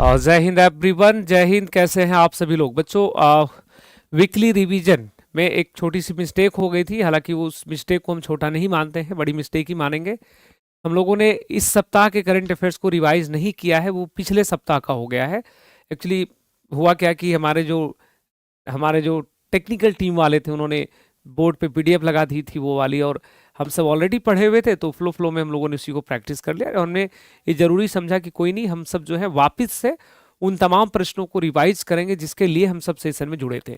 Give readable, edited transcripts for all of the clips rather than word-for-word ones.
जय हिंद एवरीवन। जय हिंद। कैसे हैं आप सभी लोग बच्चों? वीकली रिवीजन में एक छोटी सी मिस्टेक हो गई थी, हालांकि उस मिस्टेक को हम छोटा नहीं मानते हैं, बड़ी मिस्टेक ही मानेंगे। हम लोगों ने इस सप्ताह के करंट अफेयर्स को रिवाइज नहीं किया है, वो पिछले सप्ताह का हो गया है। एक्चुअली हुआ क्या कि हमारे जो टेक्निकल टीम वाले थे, उन्होंने बोर्ड पे पीडीएफ लगा दी थी वो वाली, और हम सब ऑलरेडी पढ़े हुए थे, तो फ्लो में हम लोगों ने उसी को प्रैक्टिस कर लिया। और हमने ये जरूरी समझा कि कोई नहीं, हम सब जो है वापस से उन तमाम प्रश्नों को रिवाइज करेंगे जिसके लिए हम सब सेशन में जुड़े थे।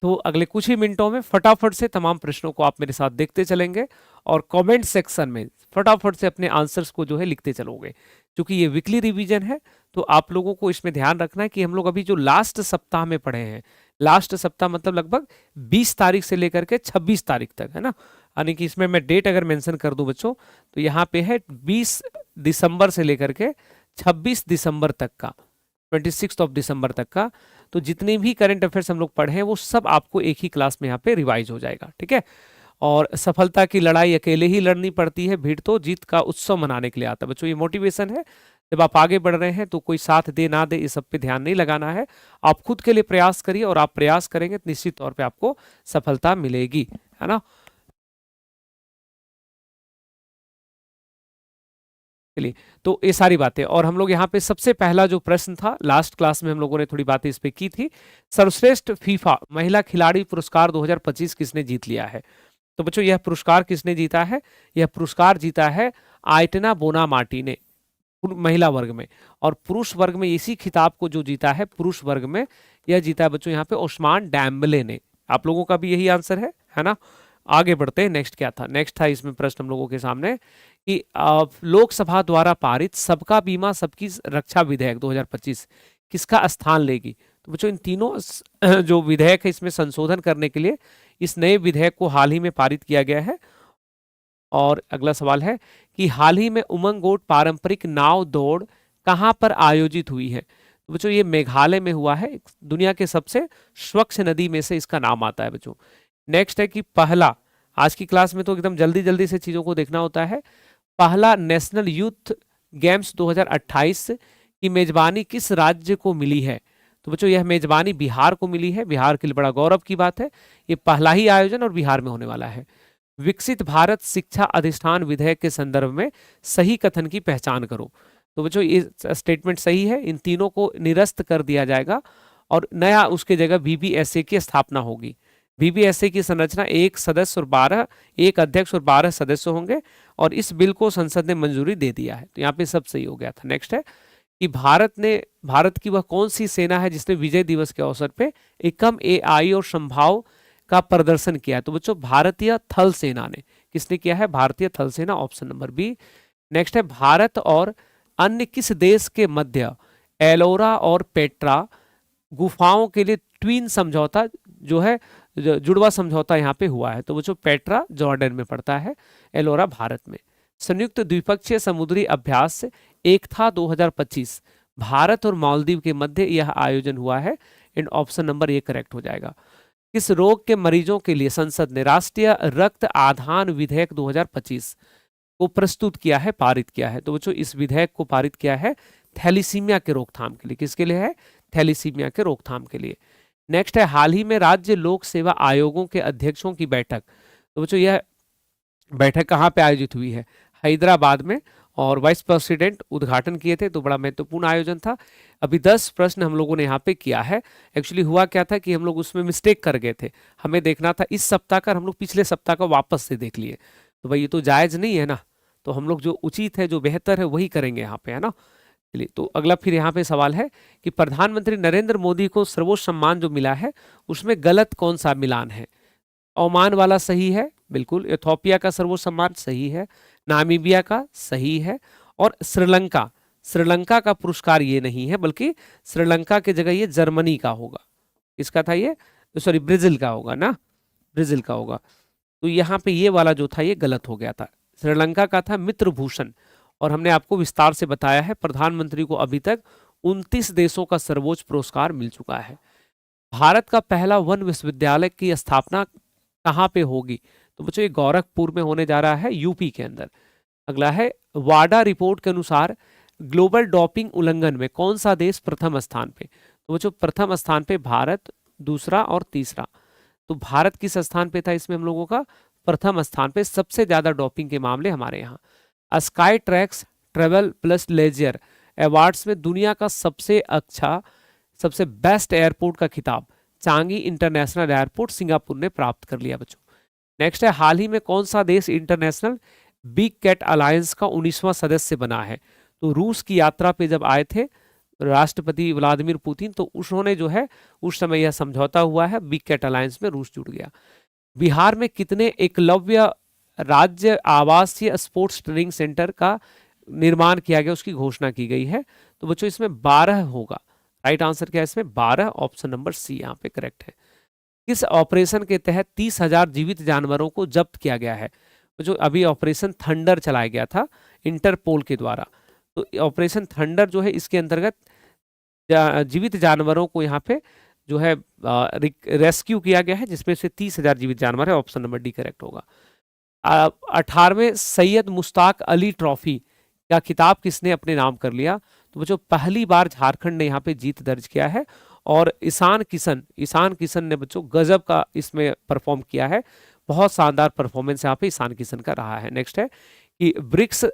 तो अगले कुछ ही मिनटों में फटाफट से तमाम प्रश्नों को आप मेरे साथ देखते चलेंगे और कमेंट सेक्शन में फटाफट से अपने आंसर्स को जो है लिखते चलोगे। क्योंकि ये वीकली रिवीजन है, तो आप लोगों को इसमें ध्यान रखना है कि हम लोग अभी जो लास्ट सप्ताह में पढ़े हैं, लास्ट सप्ताह मतलब लगभग 20 तारीख से लेकर के 26 तारीख तक, है ना। यानी कि इसमें मैं डेट अगर मेंशन कर दूं बच्चों, तो यहाँ पे है 20 दिसंबर से लेकर के 26 दिसंबर तक का, 26 ऑफ दिसंबर तक का। तो जितने भी करंट अफेयर्स हम लोग पढ़े हैं वो सब आपको एक ही क्लास में यहाँ पे रिवाइज हो जाएगा, ठीक है। और सफलता की लड़ाई अकेले ही लड़नी पड़ती है, भीड़ तो जीत का उत्सव मनाने के लिए आता है। बच्चों ये मोटिवेशन है, जब आप आगे बढ़ रहे हैं तो कोई साथ दे ना दे इस सब पे ध्यान नहीं लगाना है। आप खुद के लिए प्रयास करिए, और आप प्रयास करेंगे तो निश्चित तौर पे आपको सफलता मिलेगी, है ना। चलिए, तो ये सारी बातें, और हम लोग यहाँ पे सबसे पहला जो प्रश्न था, लास्ट क्लास में हम लोगों ने थोड़ी बातें इस पे की थी। सर्वश्रेष्ठ फीफा महिला खिलाड़ी पुरस्कार 2025 किसने जीत लिया है? तो बच्चों यह पुरस्कार किसने जीता है? यह पुरस्कार जीता है आयटना बोनामाटी ने, महिला वर्ग में। और पुरुष वर्ग में इसी खिताब को जो जीता है पुरुष वर्ग में, यह जीता है बच्चों यहाँ पे ओस्मान डेम्बले ने। आप लोगों का भी यही आंसर है ना। आगे बढ़ते हैं, नेक्स्ट क्या था? नेक्स्ट था इसमें प्रश्न हम लोगों के सामने कि लोकसभा द्वारा पारित सबका बीमा सबकी रक्षा विधेयक 2025 किसका स्थान लेगी? तो बच्चों इन तीनों जो विधेयक है इसमें संशोधन करने के लिए इस नए विधेयक को हाल ही में पारित किया गया है। और अगला सवाल है कि हाल ही में उमंग गोट पारंपरिक नाव दौड़ कहां पर आयोजित हुई है? तो बच्चों ये मेघालय में हुआ है, दुनिया के सबसे स्वच्छ नदी में से इसका नाम आता है बच्चों। नेक्स्ट है कि पहला, आज की क्लास में तो एकदम जल्दी जल्दी से चीजों को देखना होता है, पहला नेशनल यूथ गेम्स 2028 की मेजबानी किस राज्य को मिली है? तो बच्चों यह मेजबानी बिहार को मिली है। बिहार के लिए बड़ा गौरव की बात है, ये पहला ही आयोजन और बिहार में होने वाला है। विकसित भारत शिक्षा अधिष्ठान विधेयक के संदर्भ में सही कथन की पहचान करो। तो बच्चों ये स्टेटमेंट सही है, इन तीनों को निरस्त कर दिया जाएगा और नया उसके जगह बीबीएसए की स्थापना होगी। बीबीएसए की संरचना एक अध्यक्ष और 12 सदस्य होंगे, और इस बिल को संसद ने मंजूरी दे दिया है। तो यहाँ पे सब सही हो गया था। नेक्स्ट है कि भारत की वह कौन सी सेना है जिसने विजय दिवस के अवसर पे एकम एआई और संभाव का प्रदर्शन किया है? तो बच्चों भारतीय थल सेना ने। किसने किया है? भारतीय थल सेना, ऑप्शन नंबर बी। नेक्स्ट है भारत और अन्य किस देश के मध्य एलोरा और पेट्रा गुफाओं के लिए ट्वीन समझौता जो है, जुड़वा समझौता यहाँ पे हुआ है? तो बच्चों पेट्रा जॉर्डन में पड़ता है, एलोरा भारत में। संयुक्त द्विपक्षीय समुद्री अभ्यास एकता 2025 भारत और मालदीव के मध्य यह आयोजन हुआ है, and option number A correct हो जाएगा। किस रोग के मरीजों के लिए संसद ने राष्ट्रीय रक्त आधान विधेयक 2025 को प्रस्तुत किया है, पारित किया है? तो बच्चों इस विधेयक को पारित किया है थैलीसीमिया के रोकथाम के लिए। किसके लिए है? थैलीसीमिया के रोकथाम के लिए। नेक्स्ट है हाल ही में राज्य लोक सेवा आयोगों के अध्यक्षों की बैठक। तो बच्चों यह बैठक कहाँ पे आयोजित हुई है? हैदराबाद में, और वाइस प्रेसिडेंट उद्घाटन किए थे। तो बड़ा महत्वपूर्ण आयोजन था। अभी 10 प्रश्न हम लोगों ने यहाँ पे किया है। एक्चुअली हुआ क्या था कि हम लोग उसमें मिस्टेक कर गए थे, हमें देखना था इस सप्ताह का, हम लोग पिछले सप्ताह का वापस से देख लिए। तो भाई ये तो जायज नहीं है ना, तो हम लोग जो उचित है, जो बेहतर है, वही करेंगे यहाँ पे, है ना। चलिए, तो अगला फिर यहाँ पे सवाल है कि प्रधानमंत्री नरेंद्र मोदी को सर्वोच्च सम्मान जो मिला है उसमें गलत कौन सा मिलान है? ओमान वाला सही है, बिल्कुल। इथोपिया का सर्वोच्च सम्मान सही है, नामीबिया का सही है, और श्रीलंका का पुरस्कार ये नहीं है, बल्कि श्रीलंका की जगह ये जर्मनी का होगा। इसका था ये, सॉरी ब्राजील का होगा ना, ब्राजील का होगा। तो यहाँ पे ये वाला जो था ये गलत हो गया था, श्रीलंका का था मित्र भूषण। और हमने आपको विस्तार से बताया है प्रधानमंत्री को अभी तक 29 देशों का सर्वोच्च पुरस्कार मिल चुका है। भारत का पहला वन विश्वविद्यालय की स्थापना कहाँ पे होगी? तो बच्चों ये गोरखपुर में होने जा रहा है, यूपी के अंदर। अगला है वाडा रिपोर्ट के अनुसार ग्लोबल डोपिंग उल्लंघन में कौन सा देश प्रथम स्थान पे? तो बच्चों प्रथम स्थान पे भारत, दूसरा और तीसरा। तो भारत किस स्थान पे था इसमें हम लोगों का? प्रथम स्थान पे, सबसे ज्यादा डोपिंग के मामले हमारे यहाँ। Skytrax travel plus leisure awards में दुनिया का सबसे अच्छा, सबसे बेस्ट एयरपोर्ट का खिताब चांगी इंटरनेशनल एयरपोर्ट सिंगापुर ने प्राप्त कर लिया बच्चों। नेक्स्ट है, हाल ही में कौन सा देश इंटरनेशनल बिग कैट अलायंस का 19वां सदस्य बना है? तो रूस की यात्रा पे जब आए थे राष्ट्रपति व्लादिमीर पुतिन, तो उन्होंने जो है उस समय यह समझौता हुआ है, बिग कैट अलायंस में रूस जुड़ गया। बिहार में कितने एकलव्य राज्य आवासीय स्पोर्ट्स ट्रेनिंग सेंटर का निर्माण किया गया, उसकी घोषणा की गई है? तो बच्चों इसमें 12 होगा। राइट आंसर क्या है इसमें? 12, ऑप्शन नंबर सी यहाँ पे करेक्ट है। किस ऑपरेशन के तहत 30,000 जीवित जानवरों को जब्त किया गया है? जो अभी ऑपरेशन थंडर चलाया गया था इंटरपोल के द्वारा, तो ऑपरेशन थंडर जो है इसके अंतर्गत जीवित जानवरों को यहाँ पे जो है रेस्क्यू किया गया है, जिसमें से 30,000 जीवित जानवर है। ऑप्शन नंबर डी करेक्ट होगा। 18वें सैयद मुश्ताक अली ट्रॉफी का खिताब किसने अपने नाम कर लिया? तो बच्चों पहली बार झारखंड ने यहाँ पे जीत दर्ज किया है, और ईशान किशन ने बच्चों गजब का इसमें परफॉर्म किया है। बहुत शानदार परफॉर्मेंस यहाँ पे ईशान किशन का रहा है। नेक्स्ट है कि ब्रिक्स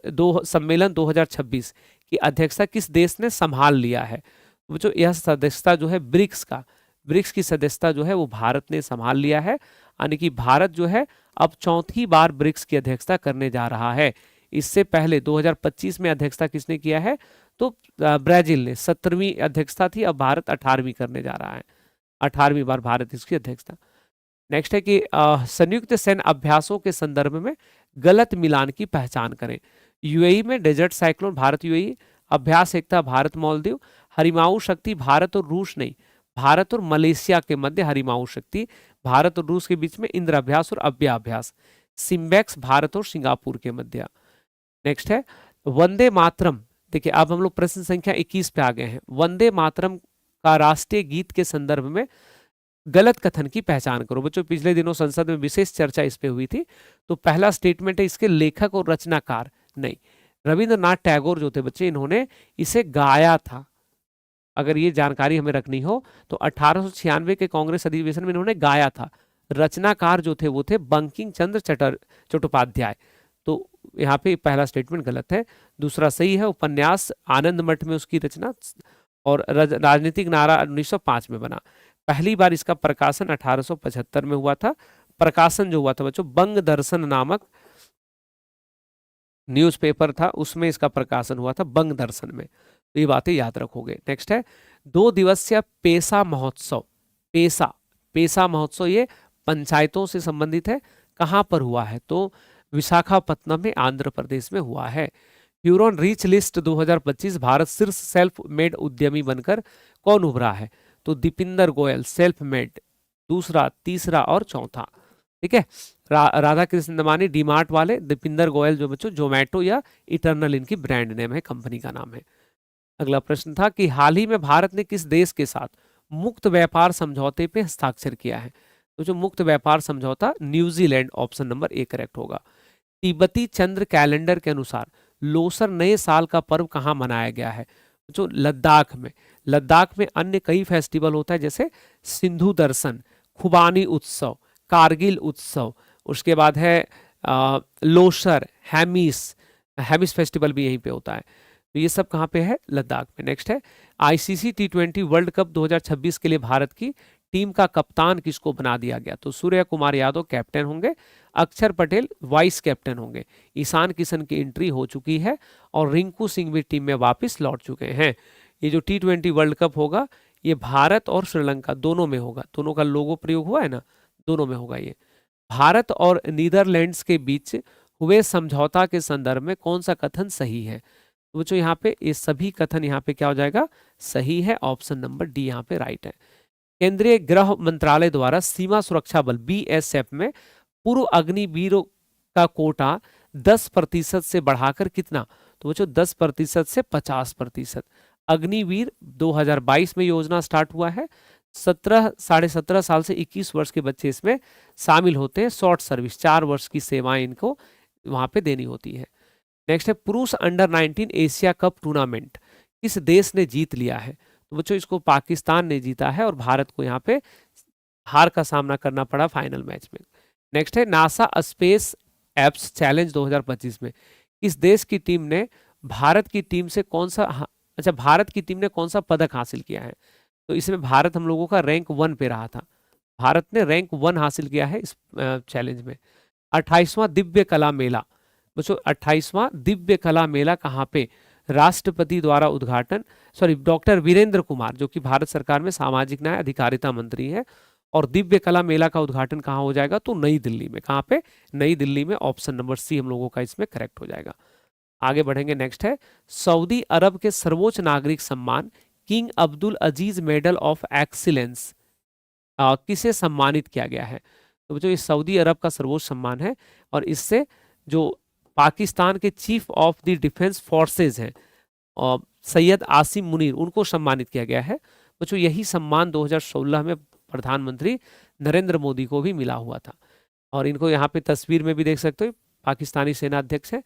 सम्मेलन 2026 की अध्यक्षता किस देश ने संभाल लिया है? बच्चों यह सदस्यता जो है ब्रिक्स की सदस्यता जो है वो भारत ने संभाल लिया है, यानी कि भारत जो है अब चौथी बार ब्रिक्स की अध्यक्षता करने जा रहा है। इससे पहले 2025 में अध्यक्षता किसने किया है? तो ब्राजील ने 17वीं अध्यक्षता थी, अब भारत 18वीं करने जा रहा है। 18वीं बार भारत इसकी अध्यक्षता। नेक्स्ट है कि संयुक्त सैन्य अभ्यासों के संदर्भ में गलत मिलान की पहचान करें। यूएई में डेजर्ट साइक्लोन भारत यूएई, अभ्यास एकता भारत मालदीव, हरिमाऊ शक्ति भारत और रूस नहीं, भारत और मलेशिया के मध्य हरिमाऊ शक्ति, भारत और रूस के बीच में इंद्र अभ्यास और अव्या अभ्यास, सिम्बेक्स भारत और सिंगापुर के मध्य। नेक्स्ट है वंदे मातरम। देखिए अब हम लोग प्रश्न संख्या 21 पे आ गए हैं। वंदे मातरम का राष्ट्रीय गीत के संदर्भ में गलत कथन की पहचान करो। बच्चों पिछले दिनों संसद में विशेष चर्चा इस पे हुई थी। तो पहला स्टेटमेंट है इसके लेखक और रचनाकार नहीं, रविंद्रनाथ टैगोर जो थे बच्चे, इन्होंने इसे गाया था। अगर ये जानकारी हमें रखनी हो तो 1896 के कांग्रेस अधिवेशन में इन्होंने गाया था। रचनाकार जो थे वो थे बंकिम चंद्र चट्टोपाध्याय। तो यहाँ पे पहला स्टेटमेंट गलत है। दूसरा सही है, उपन्यास आनंद मठ में उसकी रचना, और राजनीतिक नारा 1905 में बना। पहली बार इसका प्रकाशन 1875 में हुआ था। प्रकाशन जो हुआ था बच्चों बंग दर्शन नामक न्यूज़पेपर था, उसमें इसका प्रकाशन हुआ था, बंग दर्शन में। तो ये बातें याद रखोगे। नेक्स्ट है 2 दिवसीय पेशा महोत्सव। पेशा महोत्सव ये पंचायतों से संबंधित है। कहाँ पर हुआ है? तो विशाखापत्तनम में आंध्र प्रदेश में हुआ है। ह्यूरन रिच लिस्ट 2025 भारत शीर्ष सेल्फ मेड उद्यमी बनकर कौन उभरा है? तो दीपिंदर गोयल सेल्फ मेड, दूसरा, तीसरा और चौथा। ठीक है, राधा कृष्ण दमानी डीमार्ट वाले, दीपिंदर गोयल जो बच्चों जोमेटो या इटर्नल इनकी ब्रांड नेम है, कंपनी का नाम है। अगला प्रश्न था कि हाल ही में भारत ने किस देश के साथ मुक्त व्यापार समझौते पे हस्ताक्षर किया है? तो जो मुक्त व्यापार समझौता New Zealand, option number A correct होगा। तिब्बती चंद्र कैलेंडर के अनुसार लोसर नए साल का पर्व कहाँ मनाया गया है? जो लद्दाख में। लद्दाख में अन्य कई फेस्टिवल होता है, जैसे सिंधु दर्शन, खुबानी उत्सव, कारगिल उत्सव, उसके बाद है लोसर, हेमिस फेस्टिवल भी यहीं पे होता है। तो ये सब कहाँ पे है? लद्दाख में। नेक्स्ट है आईसीसी T20 वर्ल्ड कप 2026 के लिए भारत की टीम का कप्तान किसको बना दिया गया? तो सूर्य कुमार यादव कैप्टन होंगे, अक्षर पटेल वाइस कैप्टन होंगे, ईशान किशन की एंट्री हो चुकी है, और रिंकू सिंह भी टीम में वापस लौट चुके हैं। ये जो T20 वर्ल्ड कप होगा ये भारत और श्रीलंका दोनों में होगा। दोनों का लोगो प्रयोग हुआ है ना, दोनों में होगा ये। भारत और नीदरलैंड्स के बीच हुए समझौता के संदर्भ में कौन सा कथन सही है? तो बच्चों यहाँ पे ये सभी कथन यहाँ पे क्या हो जाएगा? सही है, ऑप्शन नंबर डी यहाँ पे राइट है। केंद्रीय गृह मंत्रालय द्वारा सीमा सुरक्षा बल BSF में पूर्व अग्निवीरों का कोटा 10% से बढ़ाकर कितना? तो बच्चों 10% से 50%। अग्निवीर 2022 में योजना स्टार्ट हुआ है। 17 साल से 21 वर्ष के बच्चे इसमें शामिल होते हैं। शॉर्ट सर्विस 4 वर्ष की सेवाएं इनको वहां पे देनी होती है। नेक्स्ट है पुरुष अंडर 19 एशिया कप टूर्नामेंट किस देश ने जीत लिया है? तो बच्चों इसको पाकिस्तान ने जीता है और भारत को यहाँ पे हार का सामना करना पड़ा फाइनल मैच में। नेक्स्ट है नासा स्पेस एप्स चैलेंज 2025 में किस देश की टीम ने भारत की टीम से भारत की टीम ने कौन सा पदक हासिल किया है? तो इसमें भारत हम लोगों का रैंक 1 पे रहा था। भारत ने रैंक 1 हासिल किया है इस चैलेंज में। 28वां दिव्य कला मेला, बच्चों 28वां दिव्य कला मेला कहाँ पे? राष्ट्रपति द्वारा उद्घाटन, डॉक्टर वीरेंद्र कुमार जो कि भारत सरकार में सामाजिक न्याय अधिकारिता मंत्री है, और दिव्य कला मेला का उद्घाटन कहाँ हो जाएगा? तो नई दिल्ली में। कहाँ पे? नई दिल्ली में। ऑप्शन नंबर सी हम लोगों का इसमें करेक्ट हो जाएगा। आगे बढ़ेंगे। नेक्स्ट है सऊदी अरब के सर्वोच्च नागरिक सम्मान king Abdul Aziz medal of excellence किसे सम्मानित किया गया है? तो बच्चों ये सऊदी अरब का सर्वोच्च सम्मान है और इससे जो पाकिस्तान के chief of the defence forces हैं सैयद आसिम मुनीर, उनको सम्मानित किया गया है। बच्चों यही सम्मान 2016 में प्रधानमंत्री नरेंद्र मोदी को भी मिला हुआ था। और इनको यहाँ पे तस्वीर में भी देख सकते हो, पाकिस्तानी सेना अध्यक्ष है।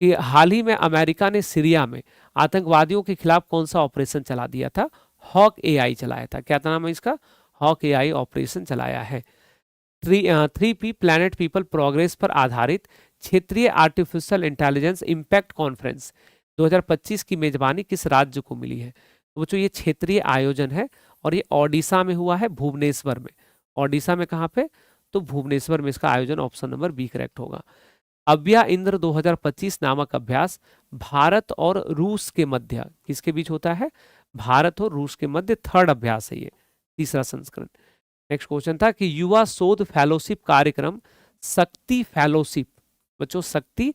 कि हाल ही में अमेरिका ने सीरिया में आतंकवादियों के खिलाफ कौन सा ऑपरेशन चला दिया था? हॉक एआई चलाया था। क्या नाम है इसका? हॉक एआई ऑपरेशन चलाया है। 3P प्लैनेट पीपल प्रोग्रेस पर आधारित क्षेत्रीय आर्टिफिशियल इंटेलिजेंस इम्पैक्ट कॉन्फ्रेंस 2025 की मेजबानी किस राज्य को मिली है? तो बच्चों ये क्षेत्रीय आयोजन है और ये ओडिशा में हुआ है, भुवनेश्वर में। ओडिशा में कहाँ पे? तो भुवनेश्वर में इसका आयोजन। ऑप्शन नंबर बी करेक्ट होगा। अव्या इंद्र 2025 नामक अभ्यास भारत और रूस के मध्य किसके बीच होता है? भारत और रूस के मध्य थर्ड अभ्यास है ये, तीसरा संस्करण। नेक्स्ट क्वेश्चन था कि युवा शोध फेलोशिप कार्यक्रम शक्ति फेलोशिप, बच्चों शक्ति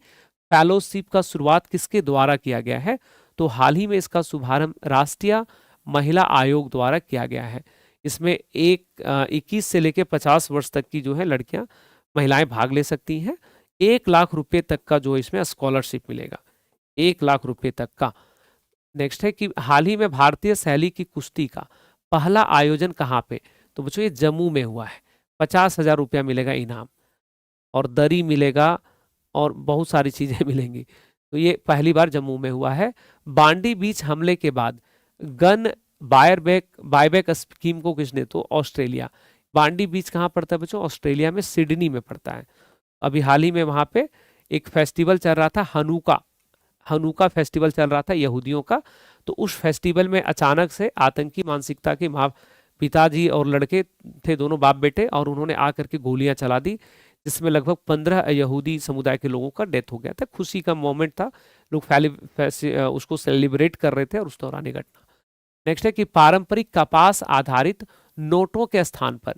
फेलोशिप का शुरुआत किसके द्वारा किया गया है? तो हाल ही में इसका शुभारंभ राष्ट्रीय महिला आयोग द्वारा किया गया है। इसमें 21 से लेकर 50 वर्ष तक की जो है लड़कियां, महिलाएं भाग ले सकती हैं। 1 लाख रुपए तक का जो इसमें स्कॉलरशिप मिलेगा, 1 लाख रुपए तक का। नेक्स्ट है कि हाल ही में भारतीय शैली की कुश्ती का पहला आयोजन कहाँ पे? तो बच्चों ये जम्मू में हुआ है। 50,000 रुपया मिलेगा इनाम और दरी मिलेगा और बहुत सारी चीजें मिलेंगी। तो ये पहली बार जम्मू में हुआ है। बांडी बीच हमले के बाद गन बायबैक स्कीम को किसने? तो ऑस्ट्रेलिया। बांडी बीच कहाँ पड़ता है बच्चों? ऑस्ट्रेलिया में सिडनी में पड़ता है। अभी हाल ही में वहां पे एक फेस्टिवल चल रहा था, हनुका फेस्टिवल चल रहा था यहूदियों का। तो उस फेस्टिवल में अचानक से आतंकी मानसिकता के पिताजी और लड़के थे, दोनों बाप बेटे, और उन्होंने आकर के गोलियां चला दी, जिसमें लगभग 15 यहूदी समुदाय के लोगों का डेथ हो गया था। खुशी का मोमेंट था, लोग उसको सेलिब्रेट कर रहे थे और उस दौरान घटना। नेक्स्ट है कि पारंपरिक कपास आधारित नोटों के स्थान पर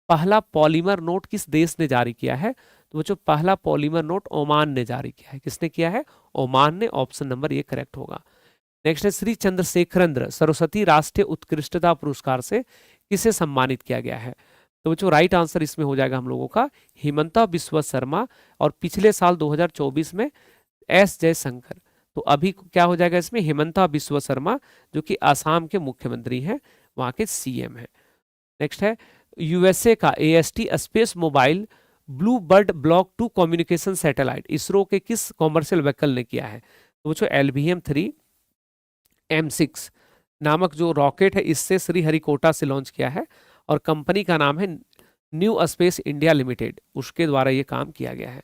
पहला पॉलीमर नोट किस देश ने जारी किया है? तो बच्चों पहला पॉलीमर नोट ओमान ने जारी किया है। किसने किया है? ओमान ने। ऑप्शन नंबर ये करेक्ट होगा। नेक्स्ट है श्री चंद्रशेखरेंद्र सरस्वती राष्ट्रीय उत्कृष्टता पुरस्कार से किसे सम्मानित किया गया है? तो बच्चों राइट आंसर इसमें हो जाएगा हम लोगों का हिमंता बिस्वा शर्मा, और पिछले साल 2024 में एस जयशंकर। तो अभी क्या हो जाएगा इसमें? हिमंता बिस्वा शर्मा जो कि आसाम के मुख्यमंत्री हैं, वहां के सीएम हैं। नेक्स्ट है यूएसए का AST space mobile blue bird block 2 communication satellite ISRO के किस कॉमर्शियल व्हीकल ने किया है? तो बच्चों LVM-3 M6 नामक जो रॉकेट है इससे श्रीहरिकोटा से लॉन्च किया है, और कंपनी का नाम है न्यू स्पेस इंडिया लिमिटेड, उसके द्वारा ये काम किया गया है।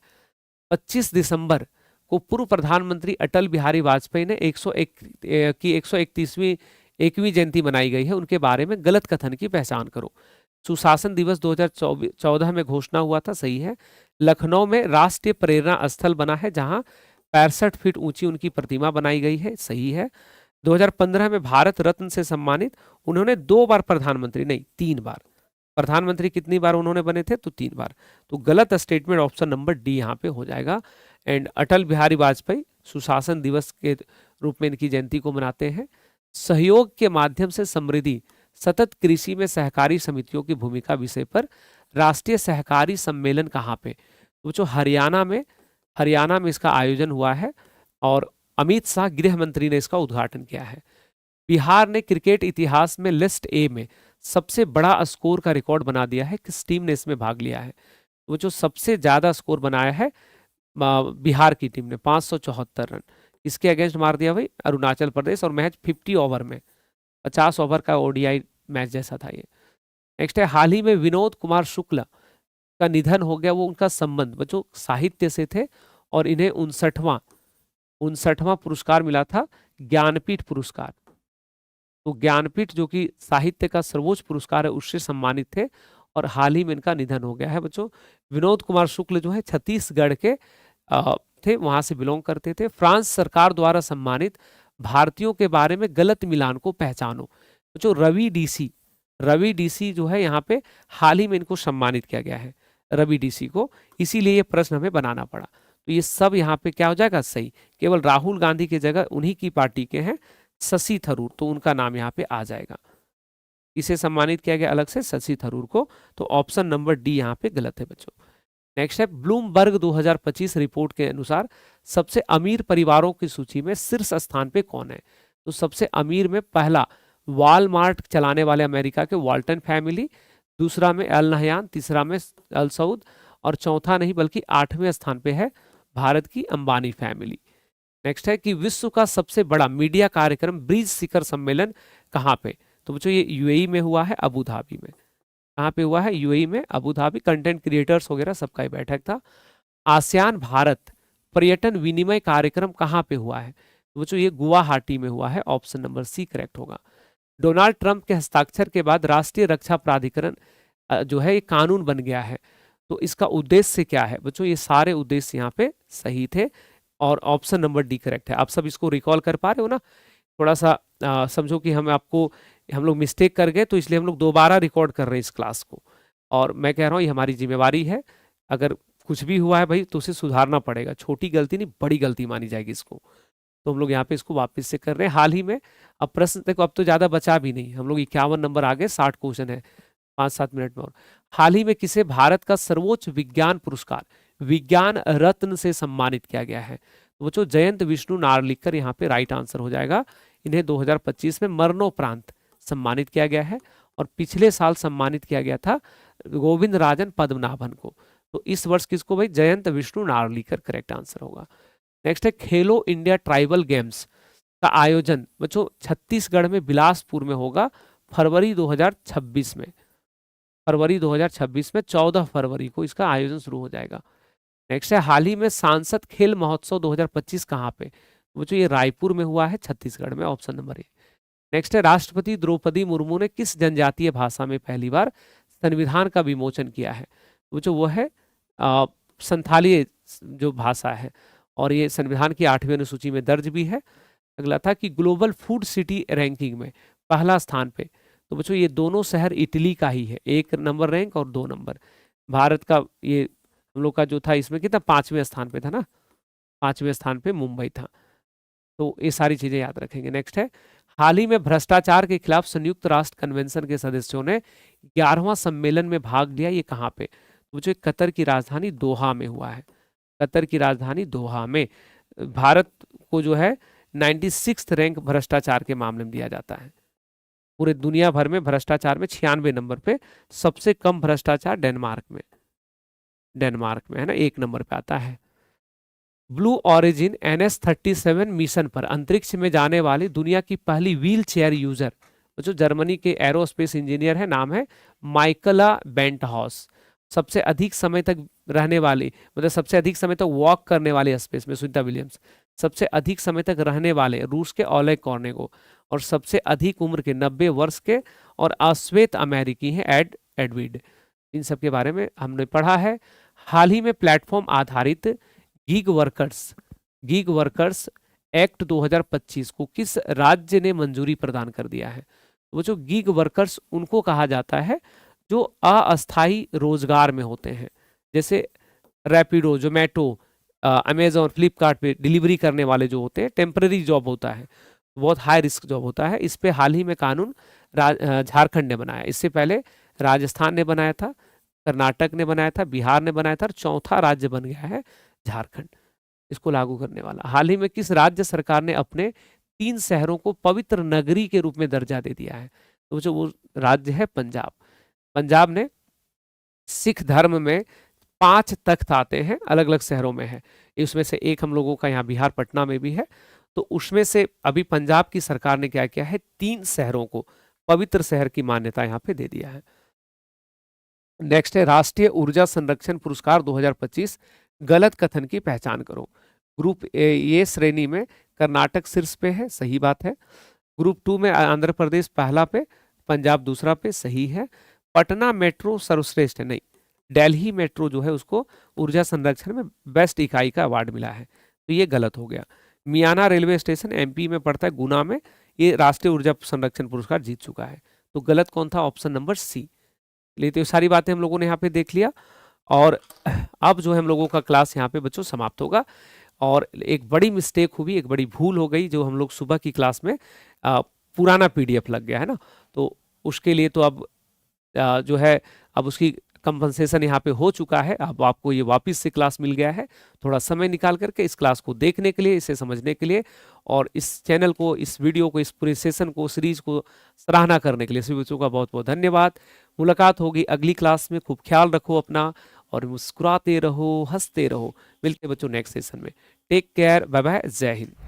25 दिसंबर को पूर्व प्रधानमंत्री अटल बिहारी वाजपेयी ने 131वीं जयंती मनाई गई है, उनके बारे में गलत कथन की पहचान करो। सुशासन दिवस 2014 में घोषणा हुआ था, सही है। लखनऊ में राष्ट्रीय प्रेरणा स्थल बना है जहां 65 फीट ऊंची उनकी प्रतिमा बनाई गई है, सही है। 2015 में भारत रत्न से सम्मानित, उन्होंने 2 बार प्रधानमंत्री नहीं 3 बार प्रधानमंत्री, कितनी बार उन्होंने बने थे? तो 3 बार। तो गलत स्टेटमेंट ऑप्शन नंबर डी यहाँ पे हो जाएगा। एंड अटल बिहारी वाजपेयी सुशासन दिवस के रूप में इनकी जयंती को मनाते हैं। सहयोग के माध्यम से समृद्धि सतत कृषि में सहकारी समितियों की भूमिका विषय पर राष्ट्रीय सहकारी सम्मेलन कहाँ पे? तो जो हरियाणा में इसका आयोजन हुआ है, और अमित शाह गृह मंत्री ने इसका उद्घाटन किया है। बिहार ने क्रिकेट इतिहास में लिस्ट ए में सबसे बड़ा स्कोर का रिकॉर्ड बना दिया है, किस टीम ने इसमें भाग लिया है? वो जो सबसे ज्यादा स्कोर बनाया है बिहार की टीम ने 574 रन इसके अगेंस्ट मार दिया भाई, अरुणाचल प्रदेश, और मैच 50 ओवर में, 50 ओवर का ओडीआई मैच जैसा था ये। नेक्स्ट है, हाल ही में विनोद कुमार शुक्ल का निधन हो गया। वो उनका संबंध बच्चों साहित्य से थे और इन्हें 59वां पुरस्कार मिला था, ज्ञानपीठ पुरस्कार। तो ज्ञानपीठ जो कि साहित्य का सर्वोच्च पुरस्कार है उससे सम्मानित थे, और हाल ही में इनका निधन हो गया है बच्चों। विनोद कुमार शुक्ल जो है छत्तीसगढ़ के थे, वहां से बिलोंग करते थे। फ्रांस सरकार द्वारा सम्मानित भारतीयों के बारे में गलत मिलान को पहचानो। बच्चों रवि डीसी जो है यहाँ पे हाल ही में इनको सम्मानित किया गया है, रवि डीसी को, इसीलिए ये प्रश्न हमें बनाना पड़ा। तो ये सब यहाँ पे क्या हो जाएगा, सही। केवल राहुल गांधी की जगह उन्हीं की पार्टी के हैं शशि थरूर, तो उनका नाम यहाँ पे आ जाएगा। इसे सम्मानित किया गया अलग से, शशि थरूर को। तो ऑप्शन नंबर डी यहाँ पे गलत है बच्चों। नेक्स्ट है, ब्लूमबर्ग 2025 रिपोर्ट के अनुसार सबसे अमीर परिवारों की सूची में शीर्ष स्थान पे कौन है। तो सबसे अमीर में पहला वॉलमार्ट चलाने वाले अमेरिका के वाल्टन फैमिली, दूसरा में अल नहयान, तीसरा में अल सऊद, और चौथा नहीं बल्कि 8वें स्थान पे है भारत की अंबानी फैमिली। नेक्स्ट है कि विश्व का सबसे बड़ा मीडिया कार्यक्रम ब्रिज शिखर सम्मेलन कहाँ पे। तो बच्चों ये यूएई में हुआ है, अबू धाबी में। कहाँ पे हुआ है, यूएई में, अबू धाबी। कंटेंट क्रिएटर्स वगैरह सबका ही बैठक था। आसियान भारत पर्यटन विनिमय कार्यक्रम कहाँ पे हुआ है। तो बच्चों ये गुवाहाटी में हुआ है, ऑप्शन नंबर सी करेक्ट होगा। डोनाल्ड ट्रंप के हस्ताक्षर के बाद राष्ट्रीय रक्षा प्राधिकरण जो है ये कानून बन गया है। तो इसका उद्देश्य क्या है बच्चों, ये सारे उद्देश्य यहाँ पे सही थे, और ऑप्शन नंबर डी करेक्ट है। आप सब इसको रिकॉल कर पा रहे हो ना। थोड़ा सा समझो कि हम लोग मिस्टेक कर गए, तो इसलिए हम लोग दोबारा रिकॉर्ड कर रहे हैं इस क्लास को, और मैं कह रहा हूँ ये हमारी जिम्मेवारी है। अगर कुछ भी हुआ है भाई तो उसे सुधारना पड़ेगा, छोटी गलती नहीं बड़ी गलती मानी जाएगी इसको। तो हम लोग यहाँ पे इसको वापस से कर रहे हैं हाल ही में। अब प्रश्न देखो, अब तो ज्यादा बचा भी नहीं, हम लोग 51 नंबर आगे, 60 क्वेश्चन है, 5-7 मिनट में और। हाल ही में किसे भारत का सर्वोच्च विज्ञान पुरस्कार विज्ञान रत्न से सम्मानित किया गया है। तो बच्चों जयंत विष्णु नार्लिकर यहाँ पे राइट आंसर हो जाएगा। इन्हें 2025 में मरणोपरांत सम्मानित किया गया है, और पिछले साल सम्मानित किया गया था गोविंद राजन पद्मनाभन को। तो इस वर्ष किसको भाई, जयंत विष्णु नार्लिकर करेक्ट आंसर होगा। नेक्स्ट है, खेलो इंडिया ट्राइबल गेम्स का आयोजन बच्चों छत्तीसगढ़ में बिलासपुर में होगा फरवरी 2026 में। फरवरी 2026 में 14 फरवरी को इसका आयोजन शुरू हो जाएगा। नेक्स्ट है, हाल ही में सांसद खेल महोत्सव 2025 कहाँ पे। बच्चों ये रायपुर में हुआ है, छत्तीसगढ़ में, ऑप्शन नंबर ए। नेक्स्ट है, राष्ट्रपति द्रौपदी मुर्मू ने किस जनजातीय भाषा में पहली बार संविधान का विमोचन किया है। बच्चों वो है संथाली जो भाषा है, और ये संविधान की 8वीं अनुसूची में दर्ज भी है। अगला था कि ग्लोबल फूड सिटी रैंकिंग में पहला स्थान पे। तो बच्चों ये दोनों शहर इटली का ही है, 1 नंबर रैंक और 2 नंबर। भारत का ये हम लोग का जो था इसमें कितना, 5वें स्थान पे था ना, 5वें स्थान पे मुंबई था। तो ये सारी चीजें याद रखेंगे। नेक्स्ट है, हाल ही में भ्रष्टाचार के खिलाफ संयुक्त राष्ट्र कन्वेंशन के सदस्यों ने 11वां सम्मेलन में भाग लिया, ये कहाँ पे। तो जो कतर की राजधानी दोहा में हुआ है, कतर की राजधानी दोहा में। भारत को जो है 96 रैंक भ्रष्टाचार के मामले में दिया जाता है। पूरे दुनिया भर में भ्रष्टाचार में 96 नंबर पे, सबसे कम भ्रष्टाचार डेनमार्क में है ना, 1 नंबर पे आता है। ब्लू ऑरिजिन NS-37 मिशन पर अंतरिक्ष में जाने वाली दुनिया की पहली व्हील चेयर यूजर जो जर्मनी के एरोस्पेस इंजीनियर है, नाम है माइकला बेंटहॉस। सबसे अधिक समय तक रहने वाली, मतलब सबसे अधिक समय तक वॉक करने वाले स्पेस में सुनीता विलियम्स। सबसे अधिक समय तक रहने वाले रूस के ओलेग कॉर्नेगो, और सबसे अधिक उम्र के 90 वर्ष के और अश्वेत अमेरिकी हैं एडविड। इन सब के बारे में हमने पढ़ा है। हाल ही में प्लेटफॉर्म आधारित गीग वर्कर्स एक्ट 2025 को किस राज्य ने मंजूरी प्रदान कर दिया है। वो जो गीग वर्कर्स उनको कहा जाता है जो अस्थायी रोजगार में होते हैं, जैसे रैपिडो, जोमेटो, अमेजोन, फ्लिपकार्ट पे डिलीवरी करने वाले जो होते हैं, टेम्पररी जॉब होता है, बहुत हाई रिस्क जॉब होता है। इस पे हाल ही में कानून झारखंड ने बनाया, इससे पहले राजस्थान ने बनाया था, कर्नाटक ने बनाया था, बिहार ने बनाया था, और चौथा राज्य बन गया है झारखंड इसको लागू करने वाला। हाल ही में किस राज्य सरकार ने अपने 3 शहरों को पवित्र नगरी के रूप में दर्जा दे दिया है। तो जो वो राज्य है पंजाब। पंजाब ने सिख धर्म में 5 तख्त आते हैं, अलग अलग शहरों में है। उसमें से एक हम लोगों का यहाँ बिहार पटना में भी है। तो उसमें से अभी पंजाब की सरकार ने क्या किया है, 3 शहरों को पवित्र शहर की मान्यता यहाँ पे दे दिया है। नेक्स्ट है राष्ट्रीय ऊर्जा संरक्षण पुरस्कार 2025, गलत कथन की पहचान करो। ग्रुप ए श्रेणी में कर्नाटक शीर्ष पे है, सही बात है। ग्रुप 2 में आंध्र प्रदेश पहला पे, पंजाब दूसरा पे, सही है। पटना मेट्रो सर्वश्रेष्ठ है, नहीं, दिल्ली मेट्रो जो है उसको ऊर्जा संरक्षण में बेस्ट इकाई का अवार्ड मिला है, तो ये गलत हो गया। मियाना रेलवे स्टेशन एमपी में पड़ता है, गुना में, ये राष्ट्रीय ऊर्जा संरक्षण पुरस्कार जीत चुका है। तो गलत कौन था, ऑप्शन नंबर सी। लेते तो सारी बातें हम लोगों ने यहाँ पे देख लिया, और अब जो है हम लोगों का क्लास यहाँ पे बच्चों समाप्त होगा। और एक बड़ी मिस्टेक हुई, एक बड़ी भूल हो गई, जो हम लोग सुबह की क्लास में पुराना पीडीएफ लग गया है ना, तो उसके लिए तो अब जो है अब उसकी कंपनसेशन यहाँ पे हो चुका है। अब आपको ये वापस से क्लास मिल गया है, थोड़ा समय निकाल करके इस क्लास को देखने के लिए, इसे समझने के लिए, और इस चैनल को, इस वीडियो को, इस पूरे सेशन को, सीरीज को सराहना करने के लिए सभी बच्चों का बहुत बहुत धन्यवाद। मुलाकात होगी अगली क्लास में, खूब ख्याल रखो अपना, और मुस्कुराते रहो, हंसते रहो। मिलते बच्चों नेक्स्ट सेशन में। टेक केयर, बाय बाय, जय हिंद।